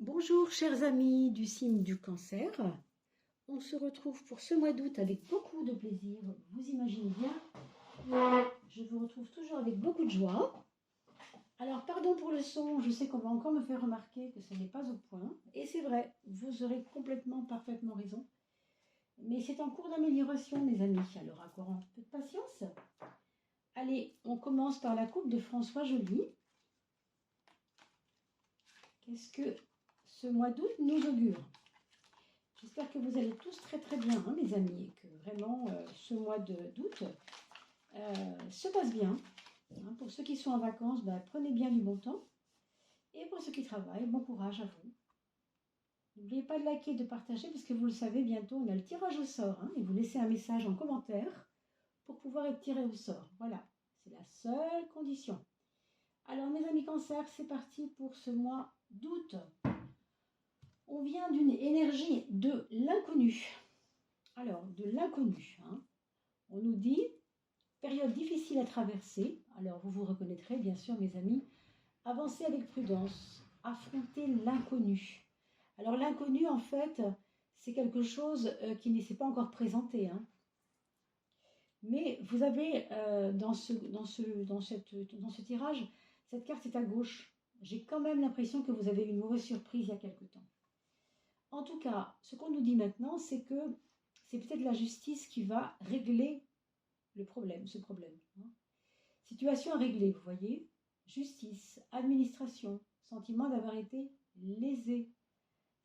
Bonjour chers amis du signe du cancer, on se retrouve pour ce mois d'août avec beaucoup de plaisir, vous imaginez bien, je vous retrouve toujours avec beaucoup de joie. Alors pardon pour le son, je sais qu'on va encore me faire remarquer que ce n'est pas au point, et c'est vrai, vous aurez complètement, parfaitement raison, mais c'est en cours d'amélioration mes amis, alors encore un peu de patience. Allez, on commence par la coupe de François Joly. Qu'est-ce que ce mois d'août nous augure? J'espère que vous allez tous très très bien, hein, mes amis, et que vraiment ce mois d'août se passe bien. Hein. Pour ceux qui sont en vacances, prenez bien du bon temps. Et pour ceux qui travaillent, bon courage à vous. N'oubliez pas de liker et de partager, parce que vous le savez, bientôt on a le tirage au sort. Hein, et vous laissez un message en commentaire pour pouvoir être tiré au sort. Voilà, c'est la seule condition. Alors mes amis cancer, c'est parti pour ce mois d'août. On vient d'une énergie de l'inconnu. Alors, de l'inconnu. Hein. On nous dit, période difficile à traverser. Alors, vous vous reconnaîtrez, bien sûr, mes amis. Avancez avec prudence. Affrontez l'inconnu. Alors, l'inconnu, en fait, c'est quelque chose qui ne s'est pas encore présenté. Hein. Mais vous avez, dans ce tirage, cette carte est à gauche. J'ai quand même l'impression que vous avez eu une mauvaise surprise il y a quelque temps. En tout cas, ce qu'on nous dit maintenant, c'est que c'est peut-être la justice qui va régler ce problème. Hein. Situation à régler, vous voyez. Justice, administration, sentiment d'avoir été lésé.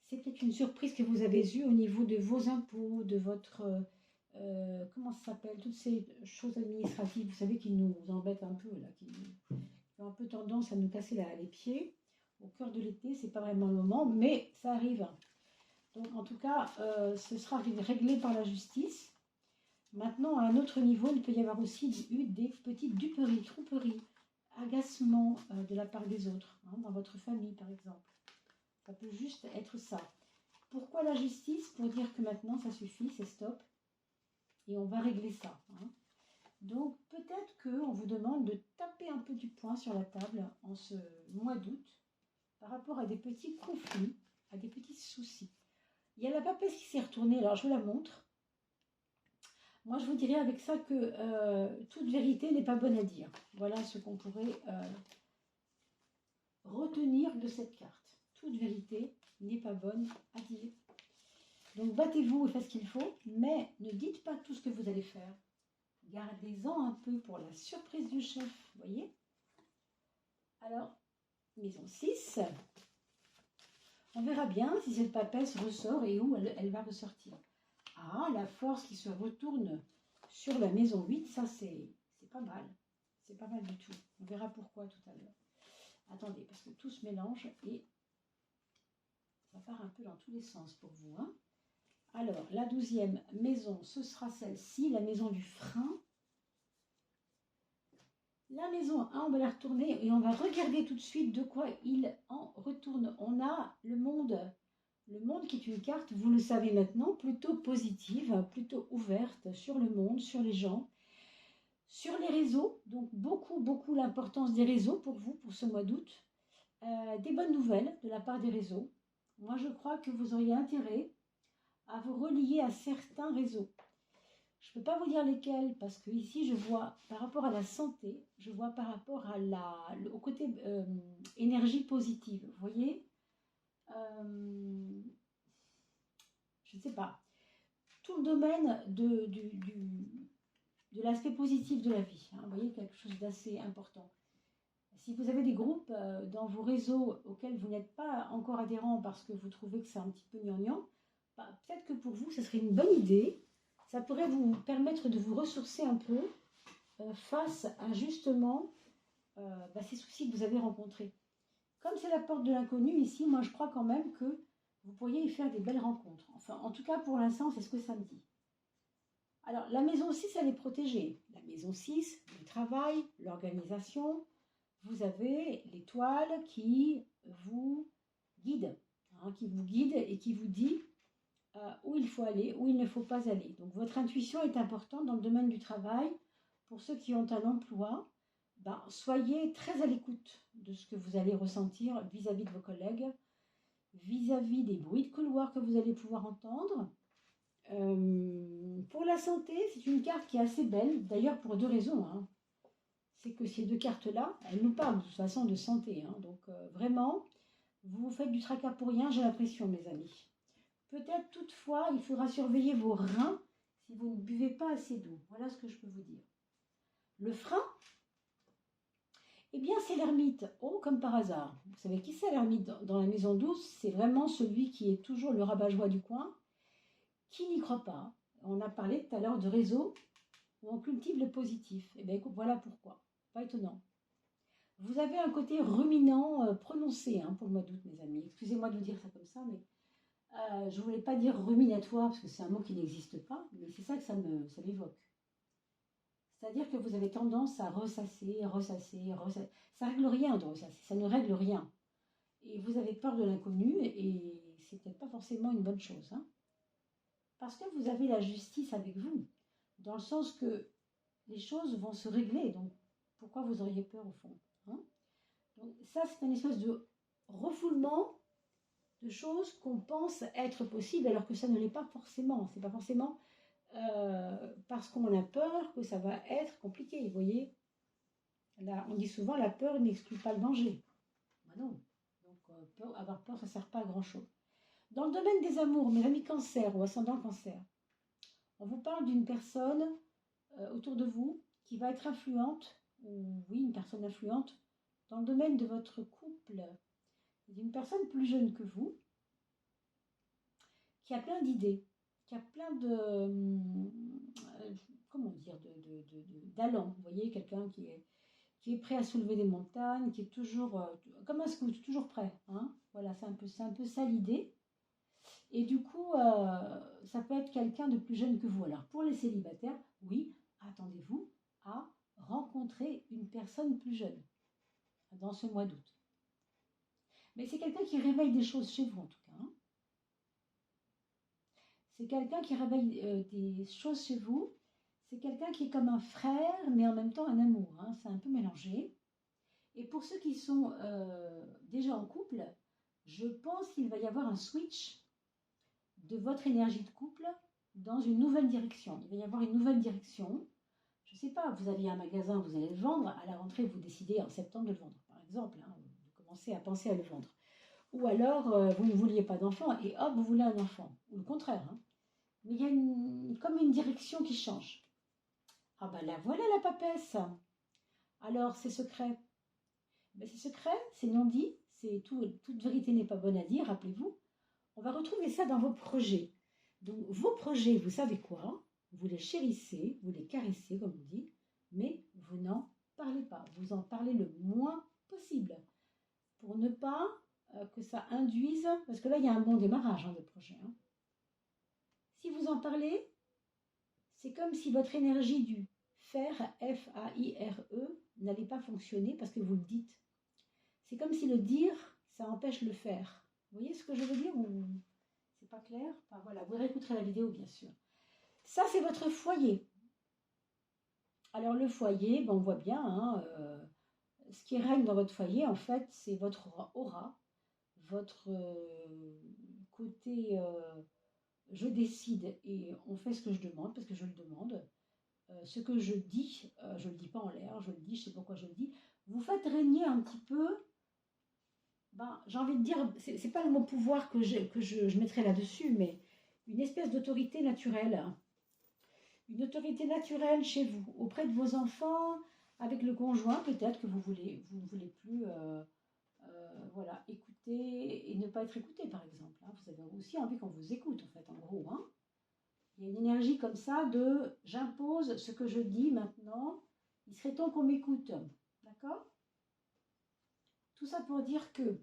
C'est peut-être une surprise que vous avez eue au niveau de vos impôts, de votre... comment ça s'appelle? Toutes ces choses administratives, vous savez, qui nous embêtent un peu, là, qui ont un peu tendance à nous casser les pieds. Au cœur de l'été, c'est pas vraiment le moment, mais ça arrive. Donc, en tout cas, ce sera réglé par la justice. Maintenant, à un autre niveau, il peut y avoir aussi eu des petites duperies, tromperies, agacements de la part des autres, hein, dans votre famille, par exemple. Ça peut juste être ça. Pourquoi la justice? Pour dire que maintenant, ça suffit, c'est stop. Et on va régler ça. Hein. Donc, peut-être qu'on vous demande de taper un peu du poing sur la table en ce mois d'août par rapport à des petits conflits, à des petits soucis. Il y a la papesse qui s'est retournée, alors je vous la montre. Moi, je vous dirais avec ça que toute vérité n'est pas bonne à dire. Voilà ce qu'on pourrait retenir de cette carte. Toute vérité n'est pas bonne à dire. Donc, battez-vous et faites ce qu'il faut, mais ne dites pas tout ce que vous allez faire. Gardez-en un peu pour la surprise du chef, vous voyez? Alors, maison 6. On verra bien si cette papesse ressort et où elle va ressortir. Ah, la force qui se retourne sur la maison 8, ça c'est pas mal. C'est pas mal du tout. On verra pourquoi tout à l'heure. Attendez, parce que tout se mélange et ça part un peu dans tous les sens pour vous. Hein. Alors, la 12e maison, ce sera celle-ci, la maison du frein. La maison 1, on va la retourner et on va regarder tout de suite de quoi il en retourne. On a le monde qui est une carte, vous le savez maintenant, plutôt positive, plutôt ouverte sur le monde, sur les gens, sur les réseaux. Donc beaucoup l'importance des réseaux pour vous, pour ce mois d'août. Des bonnes nouvelles de la part des réseaux. Moi, je crois que vous auriez intérêt à vous relier à certains réseaux. Je ne peux pas vous dire lesquels parce que ici, je vois par rapport à la santé, je vois par rapport à au côté énergie positive. Vous voyez je ne sais pas, tout le domaine de l'aspect positif de la vie. Hein, vous voyez, quelque chose d'assez important. Si vous avez des groupes dans vos réseaux auxquels vous n'êtes pas encore adhérent parce que vous trouvez que c'est un petit peu gnangnan, peut-être que pour vous, ce serait une bonne idée. Ça pourrait vous permettre de vous ressourcer un peu face à justement ces soucis que vous avez rencontrés. Comme c'est la porte de l'inconnu ici, moi je crois quand même que vous pourriez y faire des belles rencontres. Enfin, en tout cas, pour l'instant, c'est ce que ça me dit. Alors, la maison 6, elle est protégée. La maison 6, le travail, l'organisation. Vous avez l'étoile qui vous guide. Hein, qui vous guide et qui vous dit où il faut aller, où il ne faut pas aller. Donc, votre intuition est importante dans le domaine du travail. Pour ceux qui ont un emploi, soyez très à l'écoute de ce que vous allez ressentir vis-à-vis de vos collègues. vis-à-vis des bruits de couloir que vous allez pouvoir entendre. Pour la santé, c'est une carte qui est assez belle, d'ailleurs pour deux raisons, hein. C'est que ces deux cartes-là, elles nous parlent de toute façon de santé, hein. Donc vraiment, vous faites du tracas pour rien, j'ai l'impression, mes amis. Peut-être toutefois, il faudra surveiller vos reins si vous ne buvez pas assez d'eau. Voilà ce que je peux vous dire. Le frein, eh bien c'est l'ermite. Oh, comme par hasard. Vous savez qui c'est l'ermite dans la maison douce? C'est vraiment celui qui est toujours le rabat-joie du coin, qui n'y croit pas. On a parlé tout à l'heure de réseau où on cultive le positif. Eh bien, voilà pourquoi. Pas étonnant. Vous avez un côté ruminant prononcé hein, pour le mois d'août, mes amis. Excusez-moi de vous dire ça comme ça, mais je ne voulais pas dire ruminatoire parce que c'est un mot qui n'existe pas, mais c'est ça que ça m'évoque. C'est-à-dire que vous avez tendance à ressasser. Ça règle rien de ressasser, ça ne règle rien. Et vous avez peur de l'inconnu et c'est peut-être pas forcément une bonne chose. Hein. Parce que vous avez la justice avec vous, dans le sens que les choses vont se régler. Donc, pourquoi vous auriez peur au fond hein? Donc, ça, c'est une espèce de refoulement de choses qu'on pense être possibles alors que ça ne l'est pas forcément. C'est pas forcément parce qu'on a peur que ça va être compliqué. Vous voyez, là, on dit souvent la peur n'exclut pas le danger. Ben non. Donc, avoir peur, ça ne sert pas à grand-chose. Dans le domaine des amours, mes amis cancer ou ascendant cancer, on vous parle d'une personne autour de vous qui va être influente, ou oui, une personne influente, dans le domaine de votre couple, d'une personne plus jeune que vous, qui a plein d'idées, qui a plein comment dire, d'allant. Vous voyez, quelqu'un qui est prêt à soulever des montagnes, qui est toujours, comme un scout, toujours prêt. Hein voilà, c'est un peu ça l'idée. Et du coup, ça peut être quelqu'un de plus jeune que vous. Alors, pour les célibataires, oui, attendez-vous à rencontrer une personne plus jeune dans ce mois d'août. Mais c'est quelqu'un qui réveille des choses chez vous, en tout cas. Hein. C'est quelqu'un qui réveille des choses chez vous. C'est quelqu'un qui est comme un frère, mais en même temps un amour. Hein. C'est un peu mélangé. Et pour ceux qui sont déjà en couple, je pense qu'il va y avoir un switch de votre énergie de couple dans une nouvelle direction. Il va y avoir une nouvelle direction. Je ne sais pas, vous aviez un magasin, vous allez le vendre. À la rentrée, vous décidez en septembre de le vendre, par exemple. Hein, vous commencez à penser à le vendre. Ou alors, vous ne vouliez pas d'enfant et hop, vous voulez un enfant. Ou le contraire. Hein. Mais il y a comme une direction qui change. Ah ben là, voilà la papesse. Alors, c'est secret. Ben, c'est secret, c'est non dit. Toute vérité n'est pas bonne à dire, rappelez-vous. On va retrouver ça dans vos projets. Donc, vos projets, vous savez quoi? Vous les chérissez, vous les caressez, comme on dit, mais vous n'en parlez pas. Vous en parlez le moins possible pour ne pas que ça induise, parce que là, il y a un bon démarrage de projet. Hein. Si vous en parlez, c'est comme si votre énergie du faire, F-A-I-R-E, n'allait pas fonctionner parce que vous le dites. C'est comme si le dire, ça empêche le faire. Vous voyez ce que je veux dire ou c'est pas clair? Enfin, voilà, vous réécouterez la vidéo, bien sûr. Ça, c'est votre foyer. Alors, le foyer, ben, on voit bien, hein, ce qui règne dans votre foyer, en fait, c'est votre aura, votre côté je décide et on fait ce que je demande parce que je le demande. Ce que je dis, je ne le dis pas en l'air, je le dis, je sais pourquoi je le dis. Vous faites régner un petit peu, ben, j'ai envie de dire, c'est pas le mot pouvoir que je mettrai là-dessus, mais une espèce d'autorité naturelle. Une autorité naturelle chez vous, auprès de vos enfants, avec le conjoint peut-être que vous ne voulez plus voilà, écouter et ne pas être écouté par exemple. Hein. Vous avez aussi envie qu'on vous écoute en fait, en gros. Hein. Il y a une énergie comme ça de j'impose ce que je dis maintenant, il serait temps qu'on m'écoute. D'accord? Tout ça pour dire que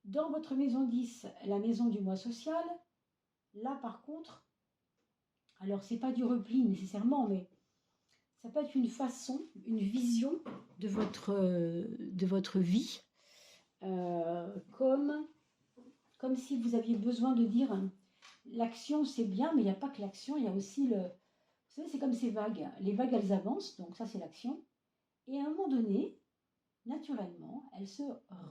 dans votre maison 10, la maison du mois social, là par contre, alors c'est pas du repli nécessairement, mais ça peut être une façon, une vision de votre vie, comme si vous aviez besoin de dire l'action c'est bien, mais il n'y a pas que l'action, il y a aussi le... Vous savez, c'est comme ces vagues. Les vagues, elles avancent, donc ça c'est l'action. Et à un moment donné, naturellement, elles se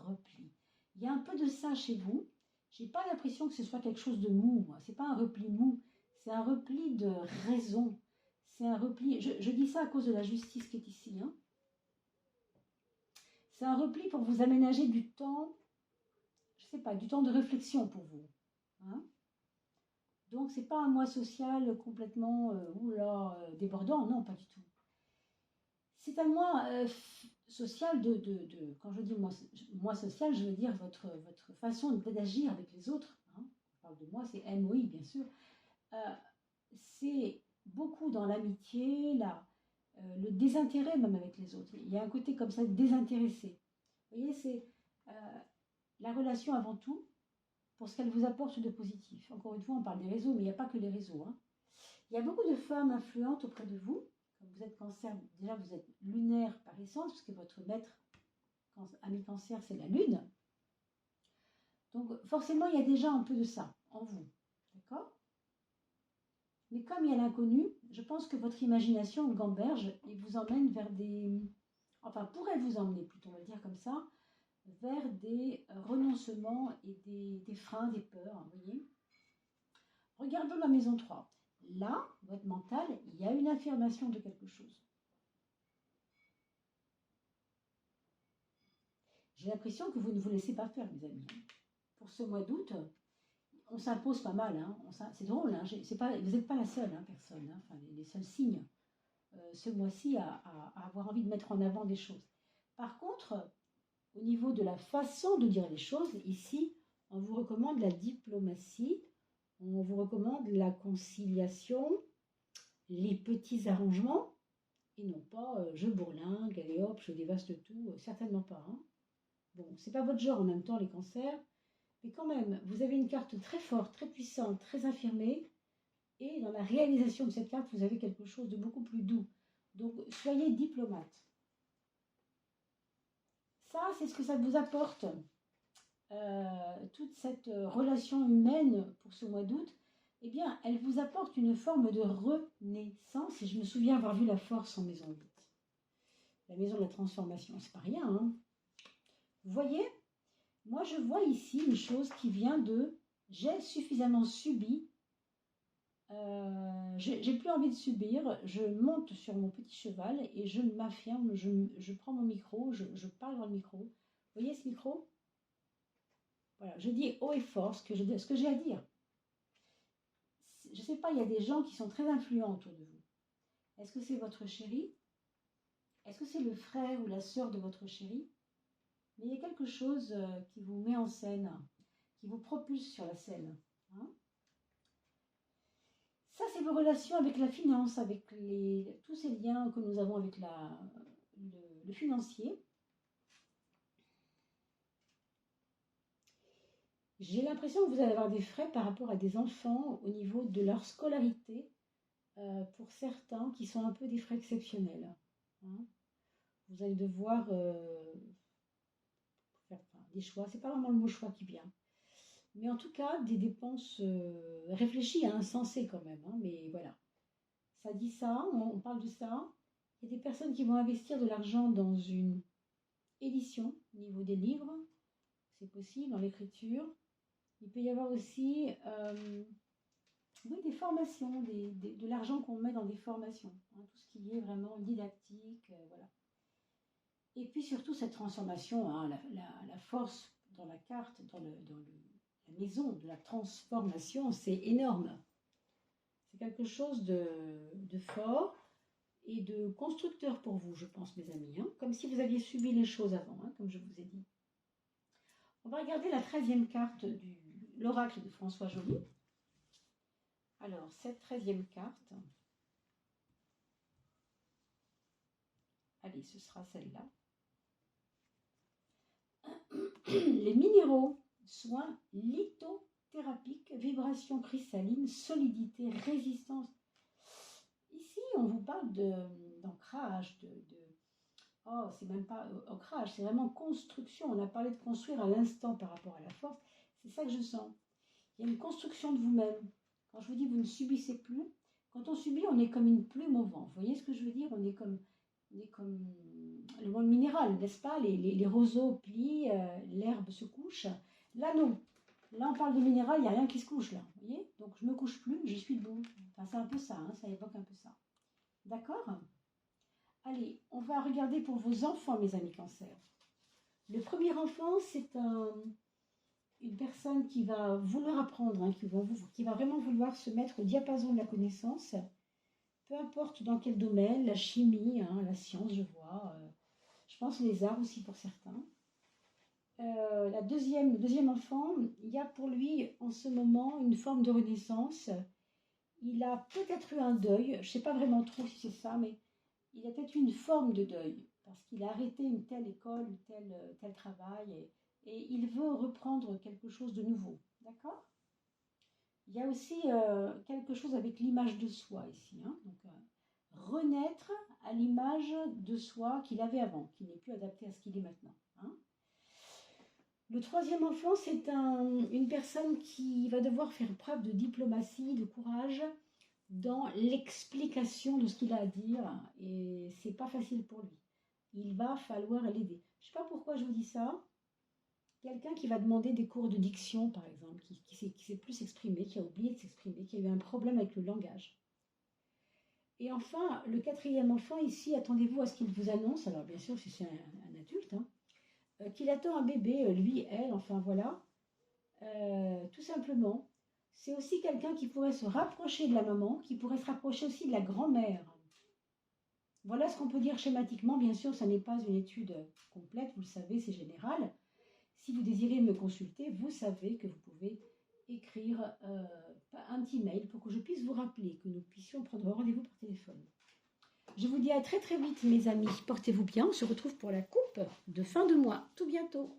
replient. Il y a un peu de ça chez vous. J'ai pas l'impression que ce soit quelque chose de mou. C'est pas un repli mou. C'est un repli de raison. C'est un repli. Je dis ça à cause de la justice qui est ici. Hein. C'est un repli pour vous aménager du temps. Je sais pas, du temps de réflexion pour vous. Hein. Donc c'est pas un mois social complètement débordant. Non, pas du tout. C'est un mois social quand je dis moi social, je veux dire votre façon d'agir avec les autres. Hein. On parle de moi, c'est MOI bien sûr. C'est beaucoup dans l'amitié, le désintérêt même avec les autres. Il y a un côté comme ça désintéressé. Vous voyez, c'est la relation avant tout pour ce qu'elle vous apporte de positif. Encore une fois, on parle des réseaux, mais il n'y a pas que les réseaux. Hein. Il y a beaucoup de femmes influentes auprès de vous. Comme vous êtes cancer, déjà vous êtes lunaire par essence, puisque votre maître ami cancer, c'est la lune. Donc forcément, il y a déjà un peu de ça en vous. D'accord ? Mais comme il y a l'inconnu, je pense que votre imagination gamberge et vous emmène vers des... Enfin, pourrait vous emmener, plutôt, on va le dire comme ça, vers des renoncements et des freins, des peurs, vous voyez ? Regardons la maison 3. Là, votre mental, il y a une affirmation de quelque chose. J'ai l'impression que vous ne vous laissez pas faire, mes amis. Pour ce mois d'août, on s'impose pas mal. Hein. C'est drôle, hein. Vous n'êtes pas la seule personne, hein. Enfin, les seuls signes ce mois-ci à avoir envie de mettre en avant des choses. Par contre, au niveau de la façon de dire les choses, ici, on vous recommande la diplomatie, on vous recommande la conciliation, les petits arrangements, et non pas je bourlingue, allez hop, je dévaste tout, certainement pas. Hein. Bon, c'est pas votre genre en même temps, les cancers, mais quand même, vous avez une carte très forte, très puissante, très affirmée, et dans la réalisation de cette carte, vous avez quelque chose de beaucoup plus doux. Donc, soyez diplomate. Ça, c'est ce que ça vous apporte. Toute cette relation humaine pour ce mois d'août, eh bien, elle vous apporte une forme de renaissance. Et je me souviens avoir vu la force en maison 8. La maison de la transformation, c'est pas rien. Hein. Vous voyez, moi, je vois ici une chose qui vient de « j'ai suffisamment subi ». J'ai plus envie de subir, je monte sur mon petit cheval et je m'affirme, je prends mon micro, je parle dans le micro. Vous voyez ce micro? Voilà, je dis haut et fort ce que j'ai à dire. Je ne sais pas, il y a des gens qui sont très influents autour de vous. Est-ce que c'est votre chéri? Est-ce que c'est le frère ou la sœur de votre chéri? Mais il y a quelque chose qui vous met en scène, qui vous propulse sur la scène. Hein. Ça, c'est vos relations avec la finance, avec tous ces liens que nous avons avec le financier. J'ai l'impression que vous allez avoir des frais par rapport à des enfants au niveau de leur scolarité, pour certains qui sont un peu des frais exceptionnels. Hein. Vous allez devoir faire des choix. C'est pas vraiment le mot choix qui vient. Mais en tout cas, des dépenses réfléchies, hein, sensées quand même. Hein, mais voilà. Ça dit ça, on parle de ça. Il y a des personnes qui vont investir de l'argent dans une édition au niveau des livres. C'est possible, dans l'écriture. Il peut y avoir aussi des formations, de l'argent qu'on met dans des formations. Hein, tout ce qui est vraiment didactique. Voilà. Et puis surtout cette transformation, hein, la force dans la carte, dans la maison de la transformation, c'est énorme. C'est quelque chose de fort et de constructeur pour vous, je pense, mes amis. Hein, comme si vous aviez subi les choses avant, hein, comme je vous ai dit. On va regarder la 13e carte de l'oracle de François Joly. Alors, cette 13e carte, allez, ce sera celle-là. Les minéraux, soins lithothérapiques, vibration cristalline, solidité, résistance. Ici, on vous parle d'ancrage, oh, c'est même pas ancrage, c'est vraiment construction. On a parlé de construire à l'instant par rapport à la force. C'est ça que je sens. Il y a une construction de vous-même. Quand je vous dis vous ne subissez plus, quand on subit, on est comme une plume au vent. Vous voyez ce que je veux dire? On est comme le monde minéral, n'est-ce pas? Les roseaux plient, l'herbe se couche. Là, non. Là, on parle de minéral, il n'y a rien qui se couche, là. Vous voyez? Donc, je ne me couche plus, je suis debout. Enfin, c'est un peu ça, hein, ça évoque un peu ça. D'accord? Allez, on va regarder pour vos enfants, mes amis Cancer. Le premier enfant, c'est une personne qui va vouloir apprendre, hein, qui va vraiment vouloir se mettre au diapason de la connaissance, peu importe dans quel domaine, la chimie, hein, la science, je vois, je pense les arts aussi pour certains. Le deuxième enfant, il y a pour lui en ce moment une forme de renaissance. Il a peut-être eu un deuil, je ne sais pas vraiment trop si c'est ça, mais il a peut-être eu une forme de deuil, parce qu'il a arrêté une telle école, tel travail, et il veut reprendre quelque chose de nouveau. D'accord? Il y a aussi quelque chose avec l'image de soi ici. Hein, donc, renaître à l'image de soi qu'il avait avant, qui n'est plus adapté à ce qu'il est maintenant. Hein. Le troisième enfant, c'est une personne qui va devoir faire preuve de diplomatie, de courage dans l'explication de ce qu'il a à dire, et c'est pas facile pour lui. Il va falloir l'aider. Je sais pas pourquoi je vous dis ça. Quelqu'un qui va demander des cours de diction, par exemple, qui sait plus s'exprimer, qui a oublié de s'exprimer, qui a eu un problème avec le langage. Et enfin, le quatrième enfant, ici, attendez-vous à ce qu'il vous annonce, alors bien sûr, si c'est un adulte, hein, qu'il attend un bébé, lui, elle, enfin voilà, tout simplement. C'est aussi quelqu'un qui pourrait se rapprocher de la maman, qui pourrait se rapprocher aussi de la grand-mère. Voilà ce qu'on peut dire schématiquement. Bien sûr, ça n'est pas une étude complète, vous le savez, c'est général. Si vous désirez me consulter, vous savez que vous pouvez écrire un petit mail pour que je puisse vous rappeler, que nous puissions prendre rendez-vous par téléphone. Je vous dis à très très vite, mes amis. Portez-vous bien. On se retrouve pour la coupe de fin de mois. Tout bientôt.